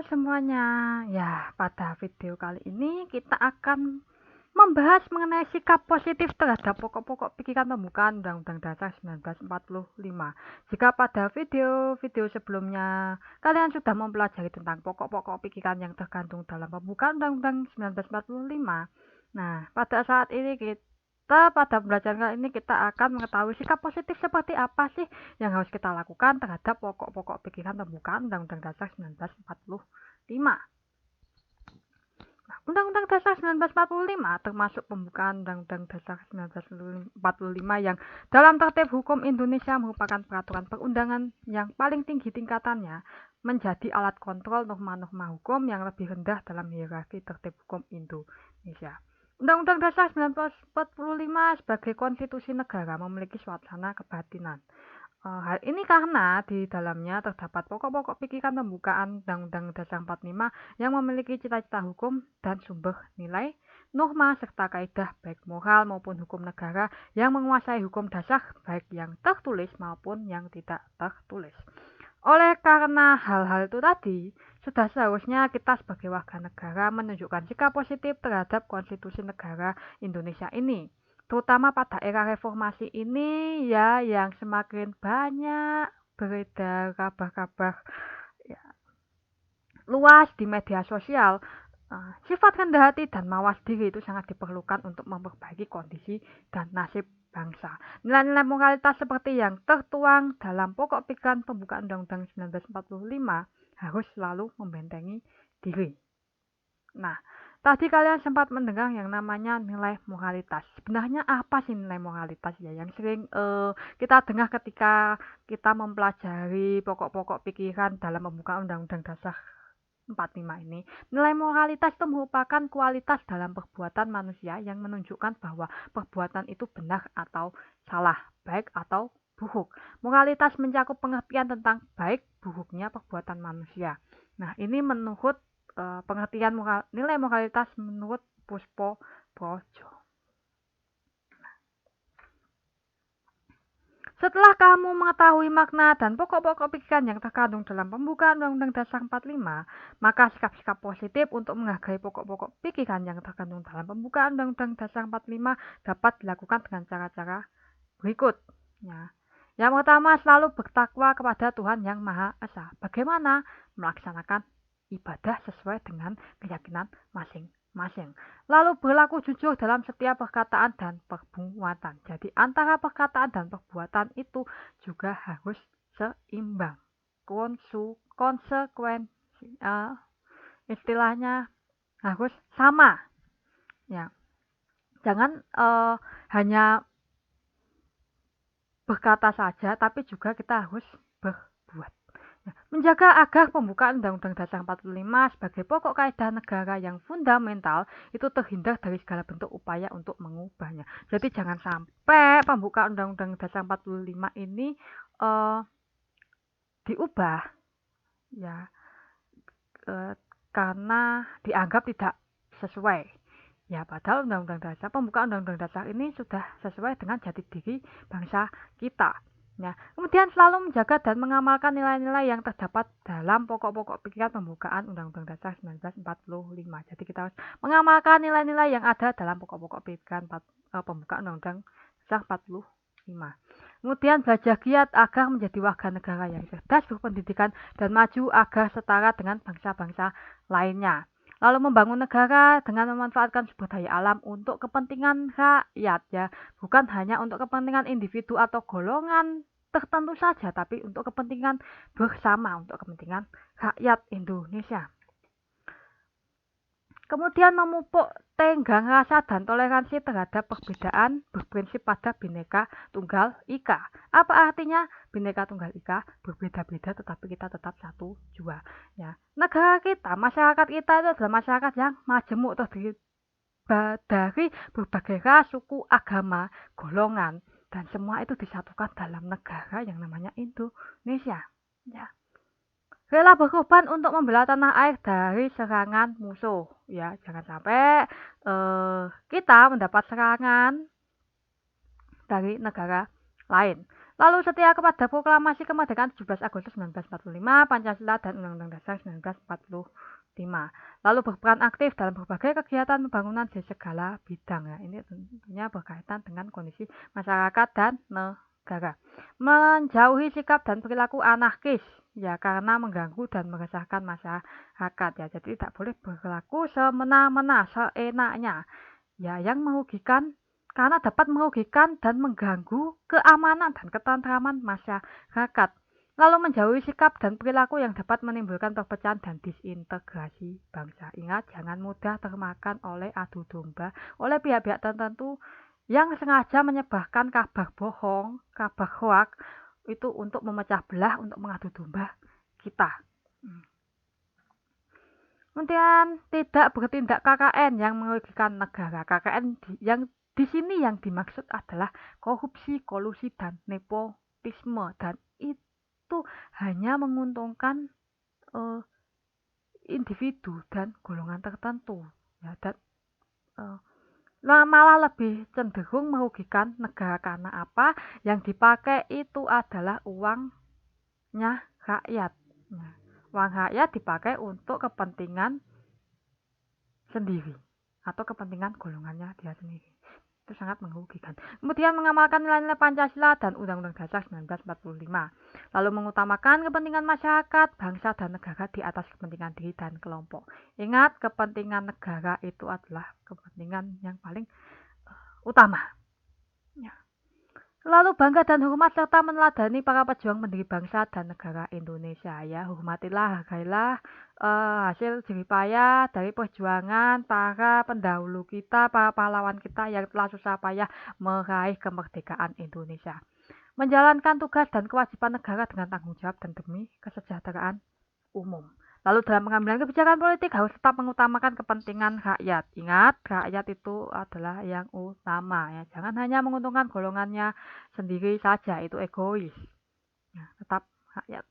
semuanya. Ya, pada video kali ini kita akan membahas mengenai sikap positif terhadap pokok-pokok pikiran pembukaan Undang-Undang Dasar 1945. Jika pada video-video sebelumnya kalian sudah mempelajari tentang pokok-pokok pikiran yang terkandung dalam pembukaan Undang-Undang 1945, nah, pada saat ini pada pembelajaran kali ini kita akan mengetahui sikap positif seperti apa sih yang harus kita lakukan terhadap pokok-pokok pikiran pembukaan Undang-Undang Dasar 1945. Nah, Undang-Undang Dasar 1945 termasuk pembukaan Undang-Undang Dasar 1945 yang dalam tertib hukum Indonesia merupakan peraturan perundangan yang paling tinggi tingkatannya, menjadi alat kontrol norma-norma hukum yang lebih rendah dalam hierarki tertib hukum Indonesia. Undang-Undang Dasar 1945 sebagai konstitusi negara memiliki suasana kebatinan. Hal ini karena di dalamnya terdapat pokok-pokok pikiran pembukaan Undang-Undang Dasar 45 yang memiliki cita-cita hukum dan sumber nilai, norma, serta kaidah baik moral maupun hukum negara yang menguasai hukum dasar baik yang tertulis maupun yang tidak tertulis. Oleh karena hal-hal itu tadi, sudah seharusnya kita sebagai warga negara menunjukkan sikap positif terhadap konstitusi negara Indonesia ini. Terutama pada era reformasi ini ya, yang semakin banyak beredar kabar-kabar ya, luas di media sosial. Sifat rendah hati dan mawas diri itu sangat diperlukan untuk memperbaiki kondisi dan nasib bangsa. Nilai-nilai moralitas seperti yang tertuang dalam pokok pikiran pembukaan Undang-Undang 1945 harus selalu membentengi diri. Nah, tadi kalian sempat mendengar yang namanya nilai moralitas. Sebenarnya apa sih nilai moralitas ya? Yang sering kita dengar ketika kita mempelajari pokok-pokok pikiran dalam pembukaan Undang-Undang Dasar 45 ini. Nilai moralitas itu merupakan kualitas dalam perbuatan manusia yang menunjukkan bahwa perbuatan itu benar atau salah, baik atau buruk. Moralitas mencakup pengertian tentang baik buruknya perbuatan manusia. Nah, ini menurut pengertian nilai moralitas menurut Puspo Projo. Setelah kamu mengetahui makna dan pokok-pokok pikiran yang terkandung dalam pembukaan Undang-Undang Dasar 45, maka sikap-sikap positif untuk menghargai pokok-pokok pikiran yang terkandung dalam pembukaan Undang-Undang Dasar 45 dapat dilakukan dengan cara-cara berikut. Yang pertama, selalu bertakwa kepada Tuhan Yang Maha Esa. Bagaimana melaksanakan ibadah sesuai dengan keyakinan masing-masing. Lalu berlaku jujur dalam setiap perkataan dan perbuatan. Jadi antara perkataan dan perbuatan itu juga harus seimbang. Konsekuensi istilahnya harus sama. Ya. Jangan hanya berkata saja, tapi juga kita harus berbuat. Menjaga agar pembukaan Undang-Undang Dasar 45 sebagai pokok kaidah negara yang fundamental itu terhindar dari segala bentuk upaya untuk mengubahnya. Jadi jangan sampai pembukaan Undang-Undang Dasar 45 ini diubah ya karena dianggap tidak sesuai. Ya, padahal pembukaan Undang-Undang Dasar ini sudah sesuai dengan jati diri bangsa kita. Ya, kemudian selalu menjaga dan mengamalkan nilai-nilai yang terdapat dalam pokok-pokok pikiran pembukaan Undang-Undang Dasar 1945. Jadi kita harus mengamalkan nilai-nilai yang ada dalam pokok-pokok pikiran pembukaan Undang-Undang Dasar 45. Kemudian belajar giat agar menjadi warga negara yang cerdas, berpendidikan, dan maju agar setara dengan bangsa-bangsa lainnya. Lalu membangun negara dengan memanfaatkan sumber daya alam untuk kepentingan rakyat ya, bukan hanya untuk kepentingan individu atau golongan tertentu saja, tapi untuk kepentingan bersama, untuk kepentingan rakyat Indonesia. Kemudian memupuk tenggang rasa dan toleransi terhadap perbedaan, berprinsip pada Bhinneka Tunggal Ika. Apa artinya Bhinneka Tunggal Ika? Berbeda-beda tetapi kita tetap satu jua. Ya. Negara kita, masyarakat kita itu adalah masyarakat yang majemuk, terdiri dari berbagai ras, suku, agama, golongan, dan semua itu disatukan dalam negara yang namanya Indonesia. Ya. Rela berkorban untuk membela tanah air dari serangan musuh. Ya, jangan sampai kita mendapat serangan dari negara lain. Lalu setia kepada proklamasi kemerdekaan 17 Agustus 1945, Pancasila dan Undang-Undang Dasar 1945. Lalu berperan aktif dalam berbagai kegiatan pembangunan di segala bidang. Ya, ini tentunya berkaitan dengan kondisi masyarakat dan negara. Menjauhi sikap dan perilaku anarkis, ya, karena mengganggu dan meresahkan masyarakat, ya. Jadi tidak boleh berlaku semena-mena, seenaknya, ya, yang merugikan karena dapat merugikan dan mengganggu keamanan dan ketentraman masyarakat. Lalu menjauhi sikap dan perilaku yang dapat menimbulkan perpecahan dan disintegrasi bangsa. Ingat, jangan mudah termakan oleh adu domba oleh pihak-pihak tertentu yang sengaja menyebarkan kabar bohong, kabar hoak, itu untuk memecah belah, untuk mengadu domba kita. Kemudian tidak bertindak KKN yang merugikan negara. KKN yang di sini yang dimaksud adalah korupsi, kolusi, dan nepotisme, dan itu hanya menguntungkan individu dan golongan tertentu, ya, dan malah lebih cenderung merugikan negara. Karena apa? Yang dipakai itu adalah uangnya rakyat. Nah, uang rakyat dipakai untuk kepentingan sendiri atau kepentingan golongannya dia sendiri. Itu sangat merugikan. Kemudian mengamalkan nilai-nilai Pancasila dan Undang-Undang Dasar 1945. Lalu mengutamakan kepentingan masyarakat, bangsa, dan negara di atas kepentingan diri dan kelompok. Ingat, kepentingan negara itu adalah kepentingan yang paling utama. Ya. Lalu bangga dan hormat serta meneladani para pejuang pendiri bangsa dan negara Indonesia, ya. Hormatilah, hargailah hasil jeripayah dari perjuangan para pendahulu kita, para pahlawan kita yang telah susah payah meraih kemerdekaan Indonesia. Menjalankan tugas dan kewajiban negara dengan tanggung jawab dan demi kesejahteraan umum. Lalu dalam pengambilan kebijakan politik harus tetap mengutamakan kepentingan rakyat. Ingat, rakyat itu adalah yang utama, ya. Jangan hanya menguntungkan golongannya sendiri saja, itu egois. Nah, tetap rakyat.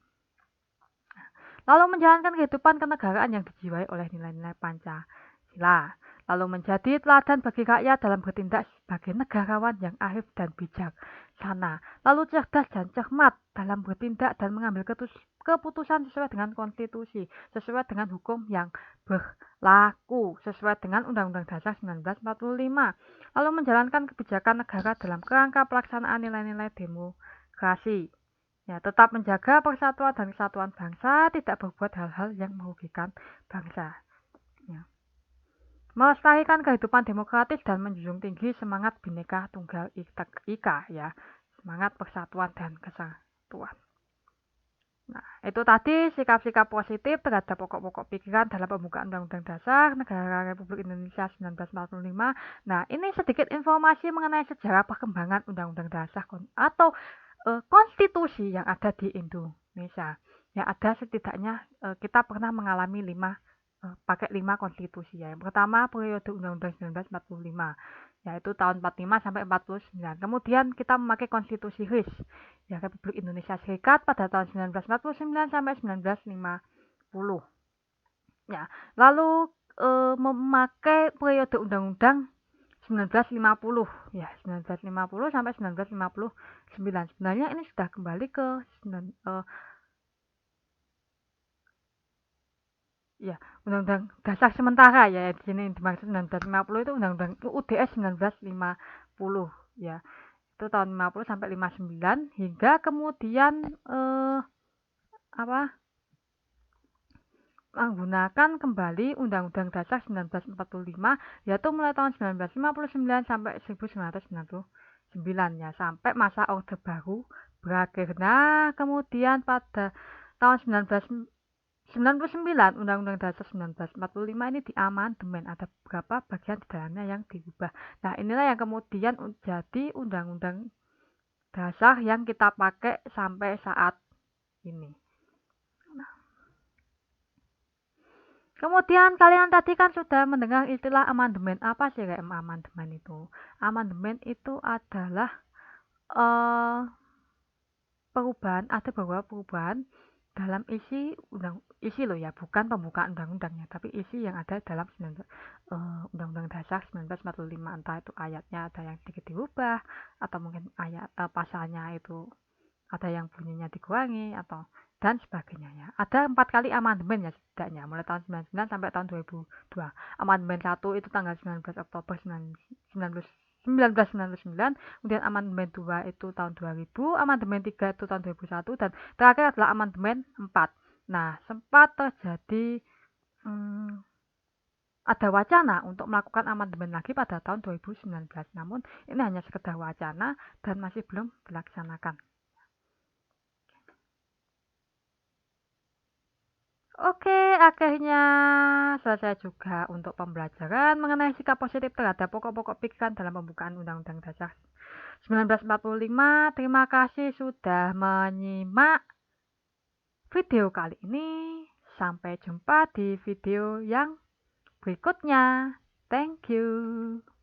Lalu menjalankan kehidupan kenegaraan yang dijiwai oleh nilai-nilai Pancasila. Lalu menjadi teladan bagi rakyat dalam bertindak sebagai negarawan yang arif dan bijaksana. Lalu cerdas dan cermat dalam bertindak dan mengambil keputusan sesuai dengan konstitusi, sesuai dengan hukum yang berlaku, sesuai dengan Undang-Undang Dasar 1945. Lalu menjalankan kebijakan negara dalam kerangka pelaksanaan nilai-nilai demokrasi. Ya, tetap menjaga persatuan dan kesatuan bangsa, tidak berbuat hal-hal yang merugikan bangsa. Ya. Melestarikan kehidupan demokratis dan menjunjung tinggi semangat Bhinneka Tunggal Ika, ya. Semangat persatuan dan kesatuan. Nah, itu tadi sikap-sikap positif terhadap pokok-pokok pikiran dalam pembukaan Undang-Undang Dasar Negara Republik Indonesia 1945. Nah, ini sedikit informasi mengenai sejarah perkembangan Undang-Undang Dasar atau konstitusi yang ada di Indonesia. Ya, ada setidaknya kita pernah mengalami pakai 5 konstitusi, ya. Yang pertama periode Undang-Undang 1945, yaitu tahun 45 sampai 49. Kemudian kita memakai konstitusi RIS, ya, Republik Indonesia Serikat, pada tahun 1949 sampai 1950. Ya, lalu memakai periode Undang-Undang 1950, ya, 1950 sampai 1959. Sebenarnya ini sudah kembali ke ya, Undang-Undang Dasar sementara, ya, di sini dimaksud 1950 itu Undang-Undang UUDS 1950, ya. Itu tahun 50 sampai 59 hingga kemudian menggunakan kembali Undang-Undang Dasar 1945, yaitu mulai tahun 1959 sampai 1999, ya, sampai masa Orde Baru berakhir. Nah, kemudian pada tahun 1999 Undang-Undang Dasar 1945 ini diamandemen, ada beberapa bagian di dalamnya yang diubah. Nah, inilah yang kemudian jadi Undang-Undang Dasar yang kita pakai sampai saat ini. Kemudian kalian tadi kan sudah mendengar istilah amandemen. Apa sih kayak amandemen itu? Amandemen itu adalah perubahan, ada beberapa perubahan dalam isi loh, ya, bukan pembukaan undang-undangnya, tapi isi yang ada dalam Undang-Undang Dasar 1945. Entah itu ayatnya ada yang sedikit diubah atau mungkin ayat pasalnya itu ada yang bunyinya dikurangi atau dan sebagainya ya. Ada 4 kali amandemen ya setidaknya mulai tahun 99 sampai tahun 2002. Amandemen 1 itu tanggal 19 Oktober 1999, kemudian amandemen 2 itu tahun 2000, amandemen 3 itu tahun 2001 dan terakhir adalah amandemen 4. Nah, sempat terjadi ada wacana untuk melakukan amandemen lagi pada tahun 2019. Namun ini hanya sekedar wacana dan masih belum dilaksanakan. Oke, akhirnya selesai juga untuk pembelajaran mengenai sikap positif terhadap pokok-pokok pikiran dalam pembukaan Undang-Undang Dasar 1945. Terima kasih sudah menyimak video kali ini. Sampai jumpa di video yang berikutnya. Thank you.